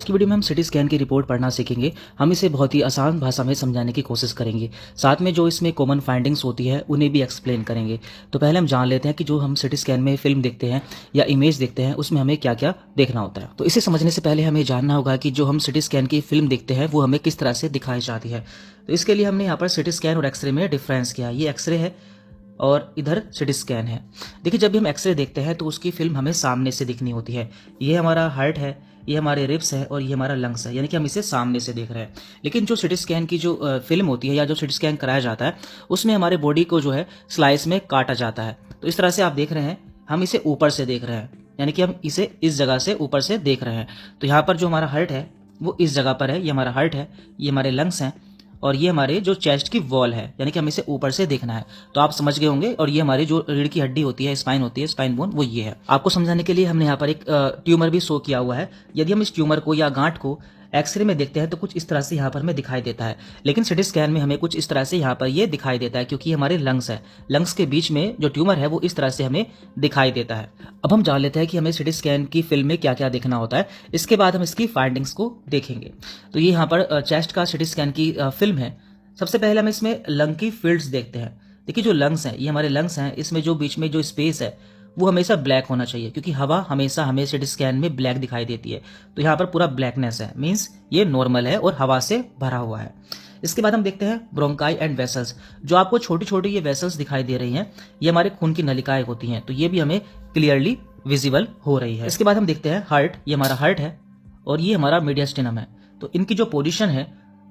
की वीडियो में हम सिटी स्कैन की रिपोर्ट पढ़ना सीखेंगे। हम इसे बहुत ही आसान भाषा में समझाने की कोशिश करेंगे। साथ में जो इसमें कॉमन फाइंडिंग्स होती है उन्हें भी एक्सप्लेन करेंगे। तो पहले हम जान लेते हैं कि जो हम सिटी स्कैन में फिल्म देखते हैं या इमेज देखते हैं उसमें हमें क्या क्या देखना होता है। तो इसे समझने से पहले हमें जानना होगा कि जो हम सिटी स्कैन की फिल्म देखते हैं वो हमें किस तरह से दिखाई जाती है। तो इसके लिए हमने यहाँ पर सिटी स्कैन और एक्सरे में डिफरेंस किया। ये एक्सरे है और इधर सिटी स्कैन है। देखिए, जब भी हम एक्सरे देखते हैं तो उसकी फिल्म हमें सामने से दिखनी होती है। ये हमारा हार्ट है, ये हमारे रिब्स है और ये हमारा लंग्स है, यानी कि हम इसे सामने से देख रहे हैं। लेकिन जो सिटी स्कैन की जो फिल्म होती है या जो सिटी स्कैन कराया जाता है उसमें हमारे बॉडी को जो है स्लाइस में काटा जाता है। तो इस तरह से आप देख रहे हैं, हम इसे ऊपर से देख रहे हैं, यानी कि हम इसे इस जगह से ऊपर से देख रहे हैं। तो यहाँ पर जो हमारा हार्ट है वो इस जगह पर है, ये हमारा हार्ट है, ये हमारे लंग्स हैं और ये हमारे जो चेस्ट की वॉल है, यानी कि हमें इसे ऊपर से देखना है। तो आप समझ गए होंगे। और ये हमारी जो रीढ़ की हड्डी होती है, स्पाइन होती है, स्पाइन बोन, वो ये है। आपको समझाने के लिए हमने यहाँ पर एक ट्यूमर भी शो किया हुआ है। यदि हम इस ट्यूमर को या गांठ को एक्सरे में देखते हैं तो कुछ इस तरह से यहाँ पर हमें दिखाई देता है, लेकिन सिटी स्कैन में हमें कुछ इस तरह से यहाँ पर ये दिखाई देता है, क्योंकि हमारे लंग्स है, लंग्स के बीच में जो ट्यूमर है वो इस तरह से हमें दिखाई देता है। अब हम जान लेते हैं कि हमें सिटी स्कैन की फिल्म में क्या क्या देखना होता है। इसके बाद हम इसकी फाइंडिंग्स को देखेंगे। तो ये यहाँ पर चेस्ट का सिटी स्कैन की फिल्म है। सबसे पहले हम इसमें लंग की फील्ड्स देखते हैं। देखिए, जो लंग्स हैं, ये हमारे लंग्स हैं, इसमें जो बीच में जो स्पेस है वो हमेशा ब्लैक होना चाहिए, क्योंकि हवा हमेशा हमें सिटी स्कैन में ब्लैक दिखाई देती है। तो यहाँ पर पूरा ब्लैकनेस है, मीन्स ये नॉर्मल है और हवा से भरा हुआ है। इसके बाद हम देखते हैं ब्रोंकाई एंड वेसल्स। जो आपको छोटी छोटी ये वेसल्स दिखाई दे रही हैं, ये हमारे खून की नलिकाएं होती हैं, तो ये भी हमें क्लियरली विजिबल हो रही है। इसके बाद हम देखते हैं हार्ट। ये हमारा हार्ट है और ये हमारा मीडियस्टिनम है। तो इनकी जो पोजिशन है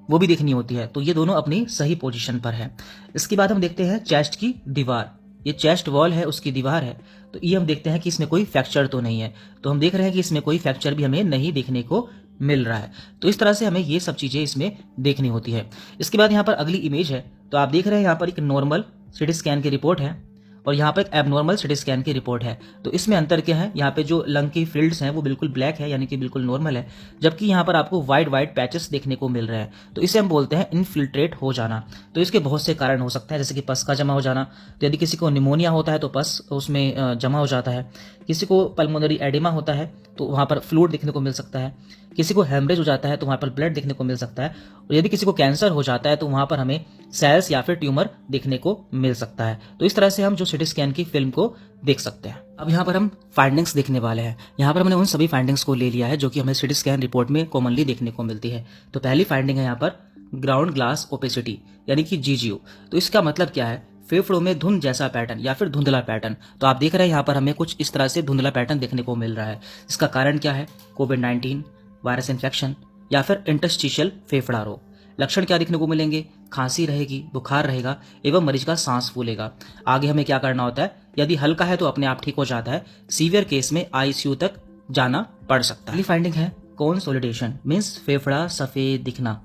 वो भी देखनी होती है, तो ये दोनों अपनी सही पोजीशन पर है। इसके बाद हम देखते हैं चेस्ट की दीवार। ये चेस्ट वॉल है, उसकी दीवार है। तो ये हम देखते हैं कि इसमें कोई फ्रैक्चर तो नहीं है। तो हम देख रहे हैं कि इसमें कोई फ्रैक्चर भी हमें नहीं देखने को मिल रहा है। तो इस तरह से हमें ये सब चीजें इसमें देखनी होती है। इसके बाद यहाँ पर अगली इमेज है। तो आप देख रहे हैं यहाँ पर एक नॉर्मल सिटी स्कैन की रिपोर्ट है और यहाँ पर एक एबनॉर्मल सिटी स्कैन की रिपोर्ट है। तो इसमें अंतर क्या है, यहाँ पे जो लंग की फील्ड्स हैं वो बिल्कुल ब्लैक है, यानी कि बिल्कुल नॉर्मल है, जबकि यहाँ पर आपको वाइट वाइट पैचेस देखने को मिल रहे हैं। तो इसे हम बोलते हैं इनफिल्ट्रेट हो जाना। तो इसके बहुत से कारण हो सकते हैं, जैसे कि पस का जमा हो जाना। तो यदि किसी को निमोनिया होता है तो पस उसमें जमा हो जाता है। किसी को पल्मोनरी एडिमा होता है तो वहाँ पर फ्लूइड देखने को मिल सकता है। किसी को हेमरेज हो जाता है तो वहाँ पर ब्लड देखने को मिल सकता है। और यदि किसी को कैंसर हो जाता है तो वहाँ पर हमें सेल्स या फिर ट्यूमर देखने को मिल सकता है। तो इस तरह से हम जो सिटी स्कैन की फिल्म को देख सकते हैं। अब यहाँ पर हम फाइंडिंग्स देखने वाले हैं। यहाँ पर हमने उन सभी फाइंडिंग्स को ले लिया है जो कि हमें सिटी स्कैन रिपोर्ट में कॉमनली देखने को मिलती है। तो पहली फाइंडिंग है यहाँ पर ग्राउंड ग्लास ओपेसिटी, यानी कि GGO। तो इसका मतलब क्या है, फेफड़ों में धुंध जैसा पैटर्न या फिर धुंधला पैटर्न। तो आप देख रहे हैं यहाँ पर हमें कुछ इस तरह से धुंधला पैटर्न देखने को मिल रहा है। इसका कारण क्या है, कोविड-19, वायरस इन्फेक्शन या फिर इंटरस्टिशियल फेफड़ा रोग। लक्षण क्या देखने को मिलेंगे, खांसी रहेगी, बुखार रहेगा एवं मरीज का सांस फूलेगा। आगे हमें क्या करना होता है, यदि हल्का है तो अपने आप ठीक हो जाता है, सीवियर केस में ICU तक जाना पड़ सकता है। अगली फाइंडिंग है कंसोलिडेशन, मीन्स फेफड़ा सफेद दिखना।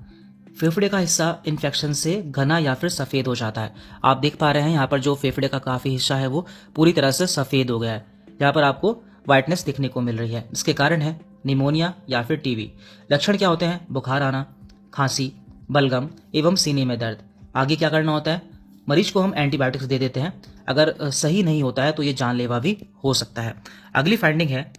फेफड़े का हिस्सा इन्फेक्शन से घना या फिर सफेद हो जाता है। आप देख पा रहे हैं यहाँ पर जो फेफड़े का काफी हिस्सा है वो पूरी तरह से सफेद हो गया है। यहाँ पर आपको व्हाइटनेस देखने को मिल रही है। इसके कारण है निमोनिया या फिर टीबी। लक्षण क्या होते हैं, बुखार आना, खांसी, बलगम एवं सीने में दर्द। आगे क्या करना होता है, मरीज को हम एंटीबायोटिक्स दे देते हैं। अगर सही नहीं होता है तो ये जानलेवा भी हो सकता है। अगली फाइंडिंग है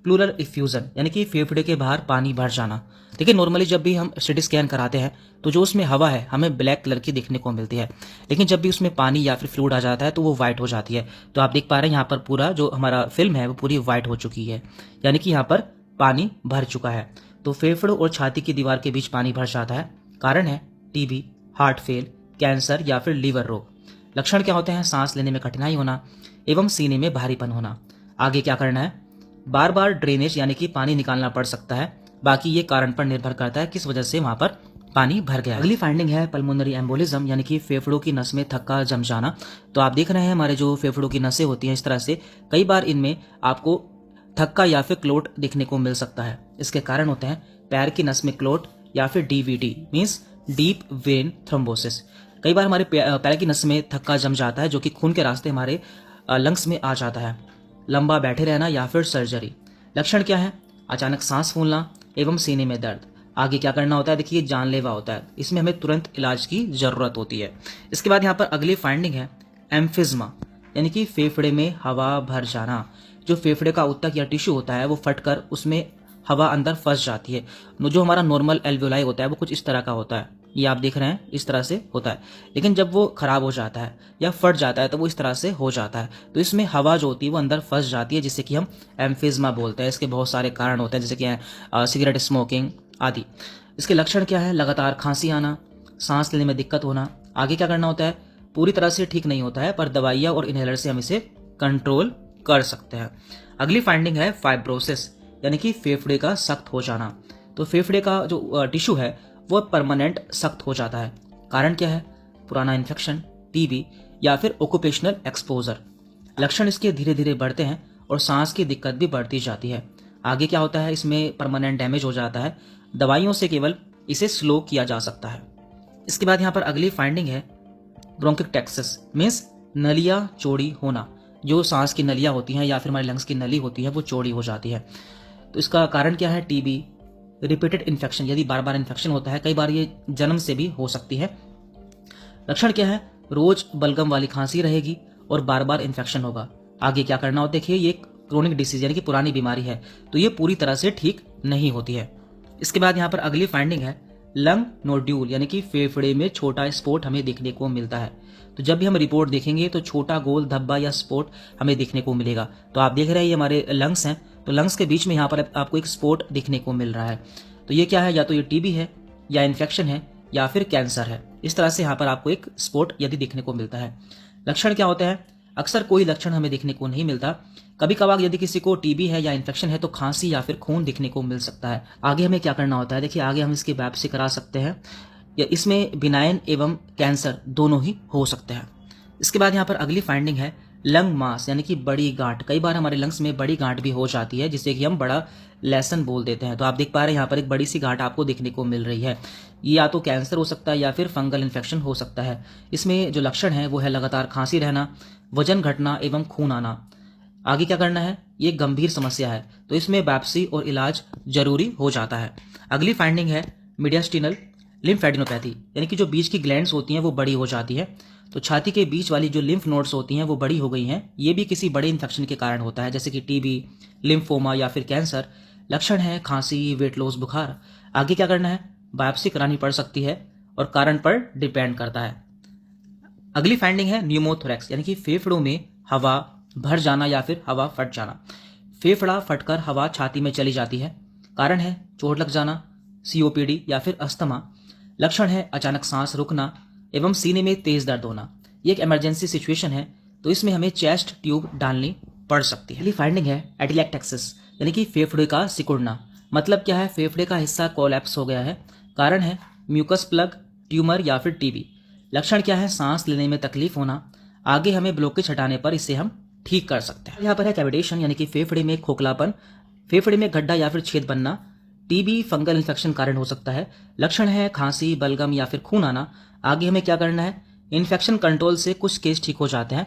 प्लूरल इफ्यूजन, यानी कि फेफड़े के बाहर पानी भर जाना। देखिए, नॉर्मली जब भी हम सिटी स्कैन कराते हैं तो जो उसमें हवा है हमें ब्लैक कलर की देखने को मिलती है, लेकिन जब भी उसमें पानी या फिर फ्लूइड आ जाता है तो वो व्हाइट हो जाती है। तो आप देख पा रहे हैं यहाँ पर पूरा जो हमारा फिल्म है वो पूरी व्हाइट हो चुकी है, यानी कि यहाँ पर पानी भर चुका है। तो फेफड़ों और छाती की दीवार के बीच पानी भर जाता है। कारण है टीबी, हार्ट फेल, कैंसर या फिर लीवर रोग। लक्षण क्या होते हैं, सांस लेने में कठिनाई होना एवं सीने में भारीपन होना। आगे क्या करना है, बार बार ड्रेनेज यानी कि पानी निकालना पड़ सकता है। बाकी ये कारण पर निर्भर करता है किस वजह से वहां पर पानी भर गया। अगली फाइंडिंग है पल्मोनरी एम्बोलिज्म, यानी कि फेफड़ों की नस में थक्का जम जाना। तो आप देख रहे हैं हमारे जो फेफड़ों की नसें होती हैं, इस तरह से कई बार इनमें आपको थक्का या फिर क्लोट देखने को मिल सकता है। इसके कारण होते हैं पैर की नस में क्लोट या फिर DVT, means deep vein thrombosis. कई बार हमारे पैर की नस में थक्का जम जाता है जो कि खून के रास्ते हमारे लंग्स में आ जाता है। लंबा बैठे रहना या फिर सर्जरी। लक्षण क्या है, अचानक सांस फूलना एवं सीने में दर्द। आगे क्या करना होता है, देखिए जानलेवा होता है, इसमें हमें तुरंत इलाज की जरूरत होती है। इसके बाद यहाँ पर अगली फाइंडिंग है एम्फिज्मा, यानी कि फेफड़े में हवा भर जाना। जो फेफड़े का ऊतक या टिश्यू होता है वो फटकर उसमें हवा अंदर फंस जाती है। जो हमारा नॉर्मल एल्वियोलाई होता है वो कुछ इस तरह का होता है, ये आप देख रहे हैं इस तरह से होता है, लेकिन जब वो खराब हो जाता है या फट जाता है तो वो इस तरह से हो जाता है। तो इसमें हवा जो होती है वो अंदर फंस जाती है, जिससे कि हम एम्फिज्मा बोलते हैं। इसके बहुत सारे कारण होते हैं, जैसे कि सिगरेट स्मोकिंग आदि। इसके लक्षण क्या है? लगातार खांसी आना, सांस लेने में दिक्कत होना। आगे क्या करना होता है? पूरी तरह से ठीक नहीं होता है, पर दवाइयाँ और इनहेलर से हम इसे कंट्रोल कर सकते हैं। अगली फाइंडिंग है फाइब्रोसिस, यानी कि फेफड़े का सख्त हो जाना। तो फेफड़े का जो टिश्यू है वो परमानेंट सख्त हो जाता है। कारण क्या है? पुराना इन्फेक्शन, टीबी या फिर ऑक्यूपेशनल एक्सपोजर। लक्षण इसके धीरे धीरे बढ़ते हैं और सांस की दिक्कत भी बढ़ती जाती है। आगे क्या होता है? इसमें परमानेंट डैमेज हो जाता है, दवाइयों से केवल इसे स्लो किया जा सकता है। इसके बाद यहाँ पर अगली फाइंडिंग है ब्रोंकिक्टेक्सिस, मीन्स नलियाँ चौड़ी होना। जो सांस की नलियाँ होती हैं या फिर हमारे लंग्स की नली होती है वो चौड़ी हो जाती है। तो इसका कारण क्या है? टीबी, रिपीटेड इन्फेक्शन, यदि बार बार इन्फेक्शन होता है, कई बार ये जन्म से भी हो सकती है। लक्षण क्या है? रोज बलगम वाली खांसी रहेगी और बार बार इन्फेक्शन होगा। आगे क्या करना होता है? देखिए ये क्रोनिक डिसीज यानी कि पुरानी बीमारी है, तो ये पूरी तरह से ठीक नहीं होती है। इसके बाद यहाँ पर अगली फाइंडिंग है लंग नोड्यूल, यानी कि फेफड़े में छोटा स्पॉट हमें देखने को मिलता है। तो जब भी हम रिपोर्ट देखेंगे तो छोटा गोल धब्बा या स्पॉट हमें देखने को मिलेगा। तो आप देख रहे हैं ये हमारे लंग्स हैं, तो लंग्स के बीच में यहाँ पर आपको एक स्पॉट देखने को मिल रहा है। तो ये क्या है? या तो ये टीबी है या इन्फेक्शन है या फिर कैंसर है। इस तरह से यहाँ पर आपको एक स्पॉट यदि देखने को मिलता है। लक्षण क्या होते हैं? अक्सर कोई लक्षण हमें देखने को नहीं मिलता। कभी कभार यदि किसी को टीबी है या इन्फेक्शन है तो खांसी या फिर खून दिखने को मिल सकता है। आगे हमें क्या करना होता है? देखिए आगे हम इसकी बायोप्सी करा सकते हैं, या इसमें बिनाइन एवं कैंसर दोनों ही हो सकते हैं। इसके बाद यहाँ पर अगली फाइंडिंग है लंग मास, यानी कि बड़ी गांठ। कई बार हमारे लंग्स में बड़ी गांठ भी हो जाती है, जिसे कि हम बड़ा लेसन बोल देते हैं। तो आप देख पा रहे हैं यहाँ पर एक बड़ी सी गांठ आपको देखने को मिल रही है। ये या तो कैंसर हो सकता है या फिर फंगल इन्फेक्शन हो सकता है। इसमें जो लक्षण है वो है लगातार खांसी रहना, वजन घटना एवं खून आना। आगे क्या करना है? ये गंभीर समस्या है, तो इसमें बायोप्सी और इलाज जरूरी हो जाता है। अगली फाइंडिंग है मीडियास्टिनल लिम्फेडिनोपैथी, यानी कि जो बीच की ग्लैंड्स होती हैं वो बड़ी हो जाती है। तो छाती के बीच वाली जो लिम्फ नोड्स होती हैं वो बड़ी हो गई हैं। ये भी किसी बड़े इन्फेक्शन के कारण होता है, जैसे कि टीबी, लिम्फोमा या फिर कैंसर। लक्षण है खांसी, वेट लॉस, बुखार। आगे क्या करना है? बायोप्सी करानी पड़ सकती है और कारण पर डिपेंड करता है। अगली फाइंडिंग है न्यूमोथोरैक्स, यानी कि फेफड़ों में हवा भर जाना या फिर हवा फट जाना। फेफड़ा फटकर हवा छाती में चली जाती है। कारण है चोट लग जाना, सीओपीडी या फिर अस्थमा। लक्षण है अचानक सांस रुकना एवं सीने में तेज दर्द होना। ये एक इमरजेंसी सिचुएशन है, तो इसमें हमें चेस्ट ट्यूब डालनी पड़ सकती है। अगली फाइंडिंग है एटिलेक्टेक्सिस, यानी कि फेफड़े का सिकुड़ना। मतलब क्या है? फेफड़े का हिस्सा कोलैप्स हो गया है। कारण है म्यूकस प्लग, ट्यूमर या फिर टीबी। लक्षण क्या है? सांस लेने में तकलीफ होना। आगे हमें ब्लॉकेज हटाने पर इसे हम ठीक कर सकते हैं। यहाँ पर है कैविटेशन, यानी कि फेफड़े में खोखलापन, फेफड़े में गड्ढा या फिर छेद बनना। टीबी फंगल इन्फेक्शन कारण हो सकता है। लक्षण है खांसी, बलगम या फिर खून आना। आगे हमें क्या करना है? इन्फेक्शन कंट्रोल से कुछ केस ठीक हो जाते हैं।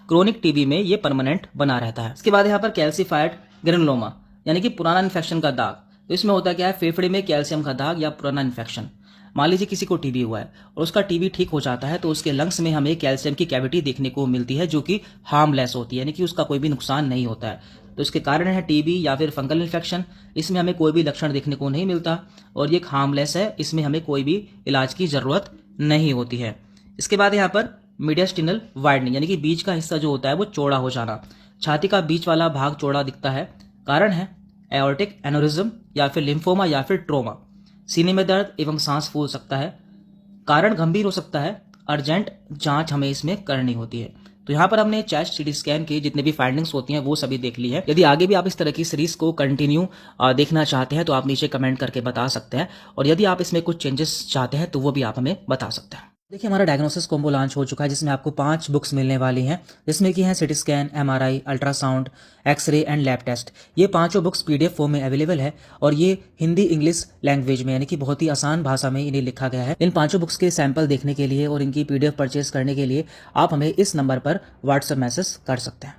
क्रोनिक टीबी में ये परमानेंट बना रहता है। इसके बाद यहाँ पर कैल्सिफाइड ग्रेनुलोमा, यानी कि पुराना इन्फेक्शन का दाग। तो इसमें होता क्या है? फेफड़े में कैल्शियम का दाग या पुराना इन्फेक्शन। मान लीजिए किसी को टीबी हुआ है और उसका टीबी ठीक हो जाता है, तो उसके लंग्स में हमें कैल्शियम की कैविटी देखने को मिलती है, जो कि हार्मलेस होती है, यानी कि उसका कोई भी नुकसान नहीं होता है। तो इसके कारण है टीबी या फिर फंगल इन्फेक्शन। इसमें हमें कोई भी लक्षण देखने को नहीं मिलता और ये हार्मलेस है, इसमें हमें कोई भी इलाज की जरूरत नहीं होती है। इसके बाद यहाँ पर मीडियास्टिनल वाइडनिंग, यानी कि बीच का हिस्सा जो होता है वो चौड़ा हो जाना। छाती का बीच वाला भाग चौड़ा दिखता है। कारण है एओर्टिक एनोरिज्म या फिर लिम्फोमा या फिर ट्रोमा। सीने में दर्द एवं सांस फूल सकता है। कारण गंभीर हो सकता है, अर्जेंट जांच हमें इसमें करनी होती है। तो यहाँ पर हमने चेस्ट सीटी स्कैन की जितने भी फाइंडिंग्स होती हैं वो सभी देख ली है। यदि आगे भी आप इस तरह की सीरीज को कंटिन्यू देखना चाहते हैं तो आप नीचे कमेंट करके बता सकते हैं, और यदि आप इसमें कुछ चेंजेस चाहते हैं तो वो भी आप हमें बता सकते हैं। देखिए हमारा डायग्नोसिस कॉम्बो लॉन्च हो चुका है, जिसमें आपको 5 बुक्स मिलने वाली हैं, जिसमें कि हैं CT scan, MRI, ultrasound, x-ray and lab test. ये पांचों बुक्स पीडीएफ फॉर्म में अवेलेबल है और ये हिंदी इंग्लिश लैंग्वेज में, यानी कि बहुत ही आसान भाषा में इन्हें लिखा गया है। इन पांचों बुक्स के सैंपल देखने के लिए और इनकी पीडीएफ परचेज करने के लिए आप हमें इस नंबर पर व्हाट्सएप मैसेज कर सकते हैं।